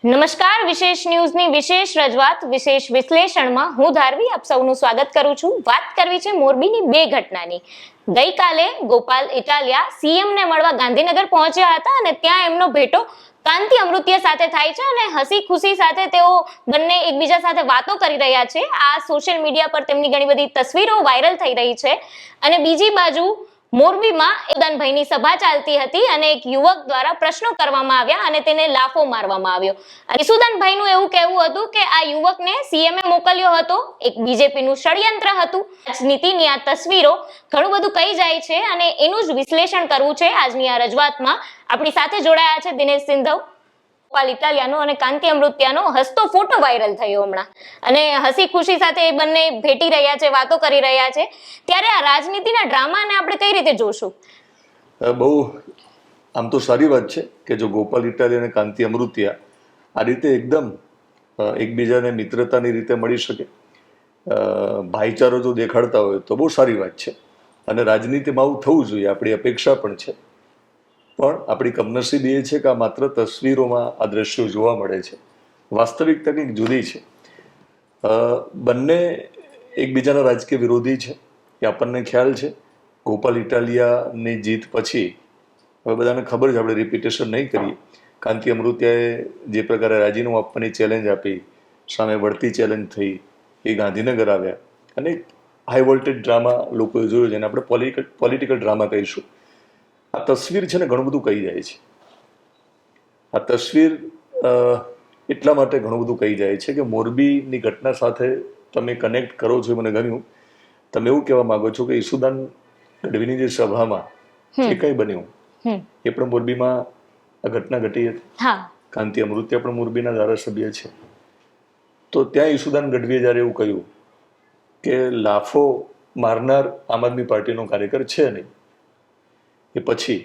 નમસ્કાર, વિશેષ ન્યૂઝની વિશેષ રજૂઆત વિશેષ વિશ્લેષણમાં હું ધારવી આપ સૌનું સ્વાગત કરું છું. વાત કરવી છે મોરબીની બે ઘટનાની. ગઈકાલે ગોપાલ ઇટાલિયા સીએમને મળવા ગાંધીનગર પહોંચ્યા હતા અને ત્યાં એમનો ભેટો કાંતિ અમૃતિયા સાથે થાય છે અને હસી ખુશી સાથે તેઓ બંને એકબીજા સાથે વાતો કરી રહ્યા છે. આ સોશિયલ મીડિયા પર તેમની ઘણી બધી તસવીરો વાયરલ થઈ રહી છે. અને બીજી બાજુ મોરબીમાં ઈસુદાનભાઈની સભા ચાલતી હતી અને એક યુવક દ્વારા પ્રશ્નો કરવામાં આવ્યા અને તેને લાફો મારવામાં આવ્યો. ઈસુદાનભાઈનું એવું કહેવું હતું કે આ યુવકને સીએમએ મોકલ્યો હતો, એક બીજેપીનું ષડયંત્ર હતું. રાજનીતિની આ તસવીરો ઘણું બધું કહી જાય છે અને એનું જ વિશ્લેષણ કરવું છે આજની આ રજૂઆતમાં. આપણી સાથે જોડાયા છે દિનેશ સિંધવ, ગોપાલ ઇટાલિયાનો અને કાંતિ અમૃતિયાનો હસતો ફોટો વાયરલ થયો હમણાં અને હસી ખુશી સાથે એ બંને ભેટી રહ્યા છે, વાતો કરી રહ્યા છે. ત્યારે આ રાજનીતિના ડ્રામાને આપણે કઈ રીતે જોશું? બહુ આમ તો સારી વાત છે કે જો ગોપાલ ઇટાલિયા અને કાંતિ અમૃતિયા આ રીતે એકદમ એકબીજાને મિત્રતાની રીતે મળી શકે, ભાઈચારો જો દેખાડતા હોય તો બહુ સારી વાત છે અને રાજનીતિમાં આવું થવું જોઈએ, આપણી અપેક્ષા પણ છે. પણ આપણી કમનસીબી એ છે કે આ માત્ર તસવીરોમાં આ દ્રશ્યો જોવા મળે છે, વાસ્તવિકતા કંઈક જુદી છે. બંને એકબીજાના રાજકીય વિરોધી છે એ આપણને ખ્યાલ છે. ગોપાલ ઇટાલિયાની જીત પછી હવે બધાને ખબર છે, આપણે રિપીટેશન નહીં કરીએ. કાંતિ અમૃતિયાએ જે પ્રકારે રાજીનામું આપવાની ચેલેન્જ આપી, સામે વળતી ચેલેન્જ થઈ, એ ગાંધીનગર આવ્યા અને હાઈ વોલ્ટેજ ડ્રામા લોકોએ જોયો, જેને આપણે પોલિટિકલ ડ્રામા કહીશું. આ તસવીર છે ને ઘણું બધું કહી જાય છે. આ તસવીર એટલા માટે ઘણું બધું કહી જાય છે કે મોરબીની ઘટના સાથે તમે કનેક્ટ કરો છો, મને ગમ્યું. તમે એવું કહેવા માંગો છો કે ઈસુદાન ગઢવીની જે સભામાં જે કંઈ બન્યું એ પણ મોરબીમાં આ ઘટના ઘટી હતી. કાંતિ અમૃતિયા પણ મોરબીના ધારાસભ્ય છે. તો ત્યાં ઈસુદાન ગઢવીએ જ્યારે એવું કહ્યું કે લાફો મારનાર આમ આદમી પાર્ટીનો કાર્યકર છે નહીં, એ પછી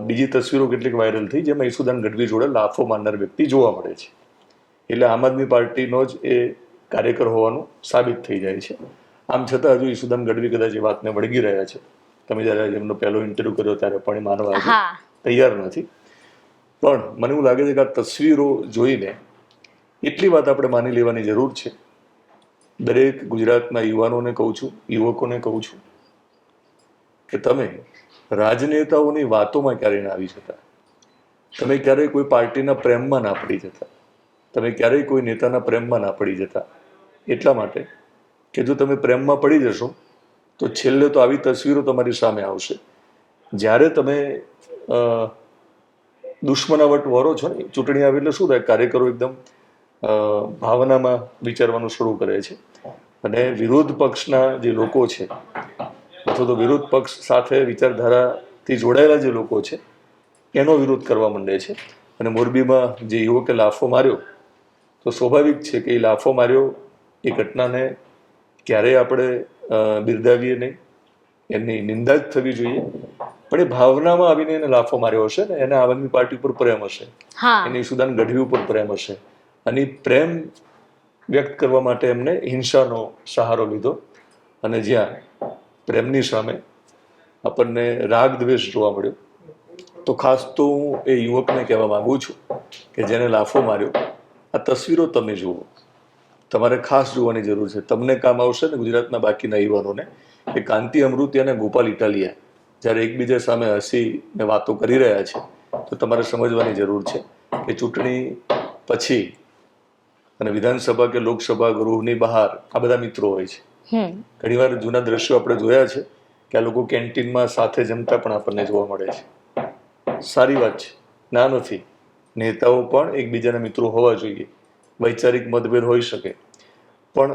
બીજી તસવીરો કેટલીક વાયરલ થઈ જેમાં ઈસુદાન ગઢવી જોડે લાફો મારનાર વ્યક્તિ જોવા મળે છે. એટલે આમ આદમી પાર્ટીનો જ એ કાર્યકર હોવાનું સાબિત થઈ જાય છે. આમ છતાં હજુ ઈસુદાન ગઢવી કદાચ એ વાતને વળગી રહ્યા છે. તમે જ્યારે એમનો પહેલો ઇન્ટરવ્યુ કર્યો ત્યારે પણ એ માનવા તૈયાર નથી. પણ મને એવું લાગે છે કે આ તસવીરો જોઈને એટલી વાત આપણે માની લેવાની જરૂર છે. દરેક ગુજરાતના યુવાનોને કહું છું, યુવકોને કહું છું કે તમે રાજનેતાઓની વાતોમાં ક્યારેય ના આવી જતા. તમે ક્યારેય કોઈ પાર્ટીના પ્રેમમાં ના પડી જતા. તમે ક્યારેય કોઈ નેતાના પ્રેમમાં ના પડી જતા. એટલા માટે કે જો તમે પ્રેમમાં પડી જશો તો છેલ્લે તો આવી તસવીરો તમારી સામે આવશે. જ્યારે તમે દુશ્મનાવટ વરો છો ને, ચૂંટણી આવે એટલે શું થાય, કાર્યકરો એકદમ ભાવનામાં વિચારવાનું શરૂ કરે છે અને વિરોધ પક્ષના જે લોકો છે અથવા તો વિરોધ પક્ષ સાથે વિચારધારાથી જોડાયેલા જે લોકો છે એનો વિરોધ કરવા માંડે છે. અને મોરબીમાં જે યુવકે લાફો માર્યો, તો સ્વાભાવિક છે કે એ લાફો માર્યો એ ઘટનાને ક્યારેય આપણે બિરદાવીએ નહીં, એમની નિંદા જ થવી જોઈએ. પણ એ ભાવનામાં આવીને એને લાફો માર્યો હશે ને, એને આમ આદમી પાર્ટી ઉપર પ્રેમ હશે, એને ઈસુદાન ગઢવી ઉપર પ્રેમ હશે અને પ્રેમ વ્યક્ત કરવા માટે એમને હિંસાનો સહારો લીધો. અને જ્યાં પ્રેમની સામે આપણને રાગ દ્વેષ જોવા મળ્યો, તો ખાસ તો હું એ યુવકને કહેવા માંગુ છું કે જેને લાફો માર્યો, આ તસવીરો તમે જુઓ, તમારે ખાસ જોવાની જરૂર છે. તમને કામ આવશે ને ગુજરાતના બાકીના યુવાનોને કે કાંતિ અમૃતિયા અને ગોપાલ ઇટાલિયા જ્યારે એકબીજા સામે હસીને વાતો કરી રહ્યા છે તો તમારે સમજવાની જરૂર છે કે ચૂંટણી પછી અને વિધાનસભા કે લોકસભા ગૃહની બહાર આ બધા મિત્રો હોય છે. ઘણીવાર જૂના દ્રશ્યો આપણે જોયા છે કે આ લોકો કેન્ટીનમાં સાથે જમતા પણ આપણને જોવા મળે છે. સારી વાત છે, ના નથી. નેતાઓ પણ એકબીજાના મિત્રો હોવા જોઈએ. વૈચારિક મતભેદ હોઈ શકે પણ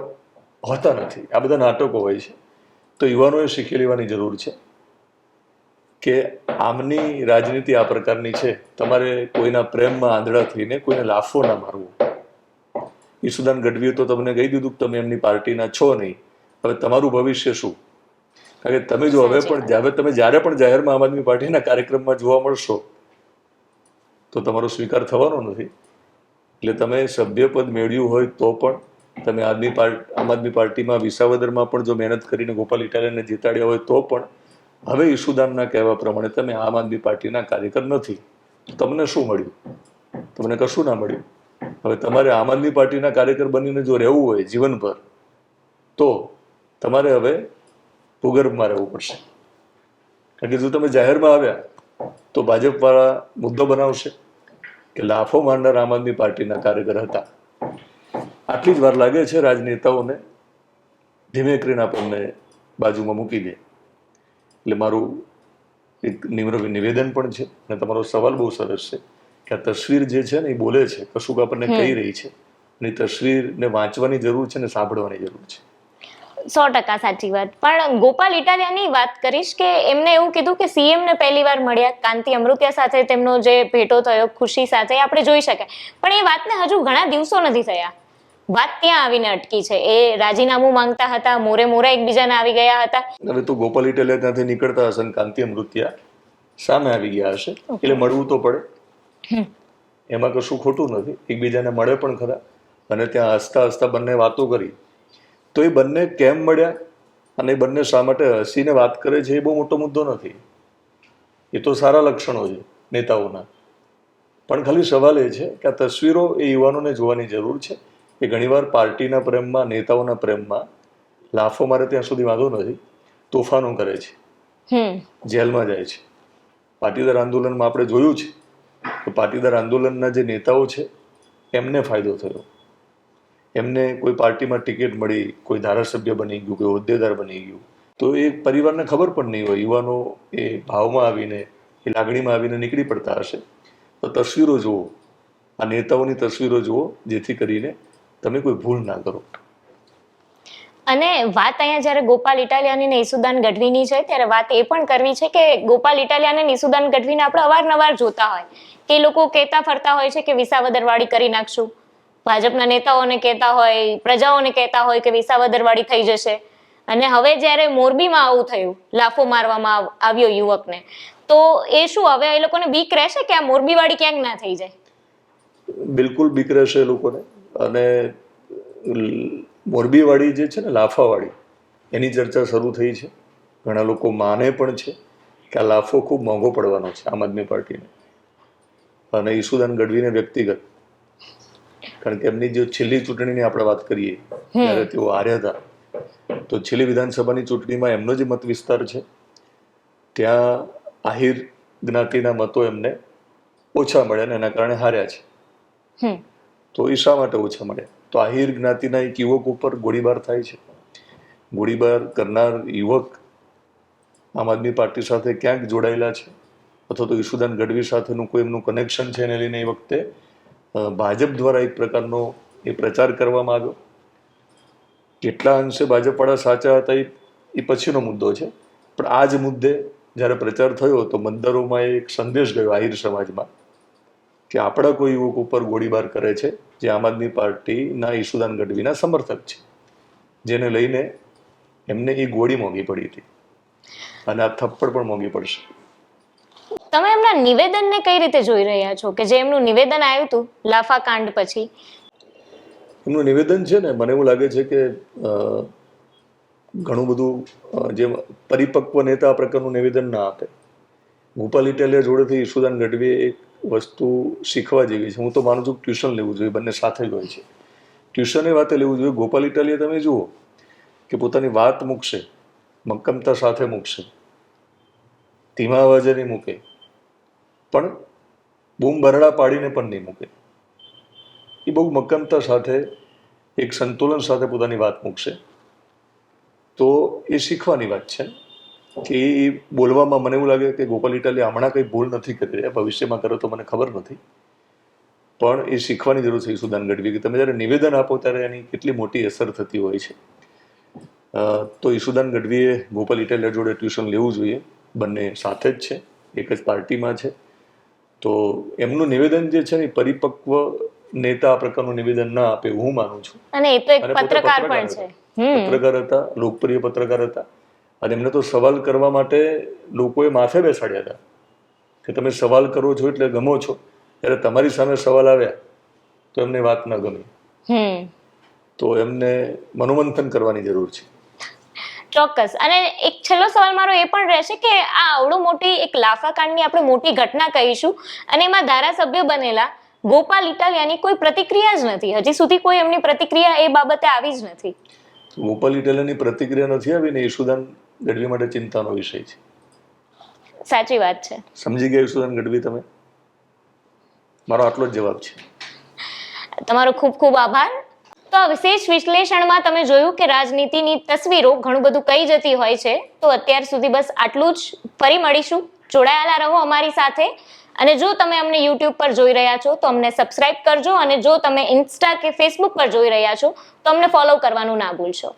હોતા નથી. આ બધા નાટકો હોય છે. તો યુવાનોએ શીખી લેવાની જરૂર છે કે આમની રાજનીતિ આ પ્રકારની છે. તમારે કોઈના પ્રેમમાં આંધળા થઈને કોઈને લાફો ના મારવો. ઈસુદાન ગઢવીએ તો તમને કહી દીધું કે તમે એમની પાર્ટીના છો નહીં, હવે તમારું ભવિષ્ય શું? કારણ કે તમે જો હવે તમે જ્યારે પણ જાહેરમાં આમ આદમી પાર્ટીના કાર્યક્રમમાં જોવા મળશો તો તમારો સ્વીકાર થવાનો નથી. એટલે તમે સભ્યપદ મેળવ્યું હોય તો પણ, તમે આમ આદમી પાર્ટીમાં વિસાવદરમાં પણ જો મહેનત કરીને ગોપાલ ઇટાલિયાને જીતાડ્યા હોય તો પણ હવે ઈસુદાનના કહેવા પ્રમાણે તમે આમ આદમી પાર્ટીના કાર્યકર નથી. તમને શું મળ્યું? તમને કશું ના મળ્યું. હવે તમારે આમ આદમી પાર્ટીના કાર્યકર બનીને જો રહેવું હોય જીવનભર, તો તમારે હવે ભૂગર્ભમાં રહેવું પડશે. કારણ કે જો તમે જાહેરમાં આવ્યા તો ભાજપવાળા મુદ્દો બનાવશે કે લાફો મારનાર આમ આદમી પાર્ટીના કાર્યકર હતા. આટલી જ વાર લાગે છે રાજનેતાઓને ધીમે કરીને આપણને બાજુમાં મૂકી દે. એટલે મારું એક નિમ્ર નિવેદન પણ છે, અને તમારો સવાલ બહુ સરસ છે કે આ તસવીર જે છે ને એ બોલે છે, કશુંક આપણને કહી રહી છે, અને એ તસવીરને વાંચવાની જરૂર છે ને સાંભળવાની જરૂર છે. 100% સાચી વાત. પણ ગોપાલ ઇટાલિયાની વાત કરીશ કે એમને એવું કીધું કે સીએમ ને પહેલી વાર મળ્યા, કાંતિ અમૃતિયા સાથે તેમનો જે ભેટો થયો ખુશી સાથે, એ આપણે જોઈ શકાય. પણ એ વાતને હજુ ઘણા દિવસો નથી થયા, વાત ત્યાં આવીને અટકી છે. એ રાજીનામું માંગતા હતા, મોરે મોરે એકબીજાને આવી ગયા હતા. હવે તો ગોપાલ ઇટાલિયા ત્યાંથી નીકળતા હશે અને કાંતિ અમૃતિયા સામે આવી ગયા હશે, એટલે મળવું તો પડે. એમાં કશું ખોટું નથી. એકબીજાને મળે પણ ખરા, અને ત્યાં હસતા હસતા બંને વાતો કરી. તો એ બંને કેમ મળ્યા અને એ બંને શા માટે હસીને વાત કરે છે, એ બહુ મોટો મુદ્દો નથી. એ તો સારા લક્ષણો છે નેતાઓના. પણ ખાલી સવાલ એ છે કે આ તસવીરો એ યુવાનોને જોવાની જરૂર છે કે ઘણીવાર પાર્ટીના પ્રેમમાં, નેતાઓના પ્રેમમાં લાફો મારે ત્યાં સુધી વાંધો નથી, તોફાનો કરે છે, જેલમાં જાય છે. પાટીદાર આંદોલનમાં આપણે જોયું છે કે પાટીદાર આંદોલનના જે નેતાઓ છે એમને ફાયદો થયો. એમને કોઈ પાર્ટીમાં ટિકિટ મળી, કોઈ ધારાસભ્ય બની ગયું, કોઈ હોદ્દેદાર બની ગયું, તો એ પરિવારને ખબર પણ નહીં હોય. યુવાનો એ ભાવમાં આવીને, એ લાગણીમાં આવીને નીકળી પડતા હશે. તો તસવીરો જુઓ, આ નેતાઓની તસવીરો જુઓ, જેથી કરીને તમે કોઈ ભૂલ ના કરો. અને વાત અહીંયા જ્યારે ગોપાલ ઇટાલિયાની ને ઈસુદાન ગઢવીની છે, ત્યારે વાત એ પણ કરવી છે કે ગોપાલ ઇટાલિયા અને ઈસુદાન ગઢવીને આપણે અવારનવાર જોતા હોય કે એ લોકો કહેતા ફરતા હોય છે કે વિસાવદરવાળી કરી નાખશું. ભાજપના નેતાઓને કહેતા હોય, પ્રજાઓને કહેતા હોય કે વિસાવદરવાળી થઈ જશે. અને હવે જ્યારે મોરબીમાં આવું થયું, લાફો મારવામાં આવ્યો યુવકને, તો એ શું હવે એ લોકોને બીક રહેશે કે આ મોરબીવાળી ક્યાંક ના થઈ જાય? બિલકુલ બીક રહેશે એ લોકોને. અને મોરબીવાળી જે છે ને, લાફાવાળી, એની ચર્ચા શરૂ થઈ છે. ઘણા લોકો માને પણ છે કે આ લાફો ખૂબ મોંઘો પડવાનો છે આમ આદમી પાર્ટીને અને ઈસુદાન ગઢવીને વ્યક્તિગત. કારણ કે એમની જે છેલ્લી ચૂંટણીની આપણે વાત કરીએ, ત્યારે તેઓ હાર્યા હતા, તો છેલ્લી વિધાનસભાની ચૂંટણીમાં એમનો જે મત વિસ્તાર છે ત્યાં આહિર જ્ઞાતિના મતો એમને ઓછા મળ્યા ને એના કારણે હાર્યા છે. તો એ શા માટે ઓછા મળ્યા? તો આહિર જ્ઞાતિના એક યુવક ઉપર ગોળીબાર થાય છે. ગોળીબાર કરનાર યુવક આમ આદમી પાર્ટી સાથે ક્યાંક જોડાયેલા છે, અથવા તો ઈસુદાન ગઢવી સાથેનું કોઈ એમનું કનેક્શન છે, એને લઈને એ વખતે ભાજપ દ્વારા એક પ્રકારનો એ પ્રચાર કરવામાં આવ્યો. કેટલા અંશે ભાજપવાળા સાચા હતા એ પછીનો મુદ્દો છે. પણ આ જ મુદ્દે જ્યારે પ્રચાર થયો તો મતદારોમાં એક સંદેશ ગયો આહિર સમાજમાં કે આપણા કોઈ યુવક ઉપર ગોળીબાર કરે છે જે આમ આદમી પાર્ટીના ઈસુદાન ગઢવીના સમર્થક છે, જેને લઈને એમને એ ગોળી મોંઘી પડી હતી અને આ થપ્પડ પણ મોંઘી પડશે. તમે એમના નિવેદનને કઈ રીતે જોઈ રહ્યા છો કે જે એમનું નિવેદન આવ્યું હતું લાફા કાંડ પછી? એમનું નિવેદન છે ને, મને એવું લાગે છે કે ઘણું બધું જે પરિપક્વ નેતા આ પ્રકારનું નિવેદન ના આપે. ગોપાલ ઇટાલિયા જોડેથી ઈસુદાન ગઢવીએ એક વસ્તુ શીખવા જેવી છે. હું તો માનું છું કે ટ્યુશન લેવું જોઈએ, બંને સાથે જ હોય છે. ટ્યુશન એ વાતે લેવું જોઈએ. ગોપાલ ઇટાલિયા તમે જુઓ કે પોતાની વાત મૂકશે, મક્કમતા સાથે મૂકશે, ધીમા અવાજે નહીં મૂકે, પણ બૂમ બરડા પાડીને પણ નહીં મૂકે. એ બહુ મક્કમતા સાથે, એક સંતુલન સાથે પોતાની વાત મૂકશે. તો એ શીખવાની વાત છે કે એ બોલવામાં મને એવું લાગે કે ગોપાલ ઇટાલિયા હમણાં કંઈ ભૂલ નથી કરી રહ્યા, ભવિષ્યમાં કરે તો મને ખબર નથી, પણ એ શીખવાની જરૂર છે ઈસુદાન ગઢવી કે તમે જ્યારે નિવેદન આપો ત્યારે એની કેટલી મોટી અસર થતી હોય છે. તો ઈસુદાન ગઢવીએ ગોપાલ ઇટાલિયા જોડે ટ્યુશન લેવું જોઈએ. બંને સાથે જ છે, એક જ પાર્ટીમાં છે. તો એમનું નિવેદન જે છે ને, પરિપક્વ નેતા આ પ્રકારનું નિવેદન ના આપે હું માનું છું. અને એ તો એક પત્રકાર પણ છે, પત્રકાર હતા, લોકપ્રિય પત્રકાર હતા, અને એમને તો સવાલ કરવા માટે લોકોએ માથે બેસાડ્યા હતા કે તમે સવાલ કરો છો એટલે ગમો છો. ત્યારે તમારી સામે સવાલ આવ્યા તો એમને વાત ન ગમી. તો એમને મનોમંથન કરવાની જરૂર છે. ચોક્કસ. અને એક છેલ્લો સવાલ મારો એ પણ રહેશે કે આ આવડું મોટી એક લાફાકાંડની આપણે મોટી ઘટના કહીશું, અને એમાં ધારાસભ્ય બનેલા ગોપાલ ઇટાલિયાની કોઈ પ્રતિક્રિયા જ નથી. હજી સુધી કોઈ એમની પ્રતિક્રિયા એ બાબતે આવી જ નથી. ગોપાલ ઇટાલિયાની પ્રતિક્રિયા નથી આવી ને ઈશુદાન ગઢવી માટે ચિંતાનો વિષય છે. સાચી વાત છે. સમજી ગયા ઈશુદાન ગઢવી તમે? મારો આટલો જ જવાબ છે. તમારો ખૂબ ખૂબ આભાર. તો આ વિશેષ વિશ્લેષણમાં તમે જોયું કે રાજનીતિની તસવીરો ઘણું બધું કહી જતી હોય છે. તો અત્યાર સુધી બસ આટલું જ. ફરી મળીશું. જોડાયેલા રહો અમારી સાથે. અને જો તમે અમને YouTube પર જોઈ રહ્યા છો તો અમને સબસ્ક્રાઇબ કરજો, અને જો તમે ઇન્સ્ટા કે ફેસબુક પર જોઈ રહ્યા છો તો અમને ફોલો કરવાનું ના ભૂલશો.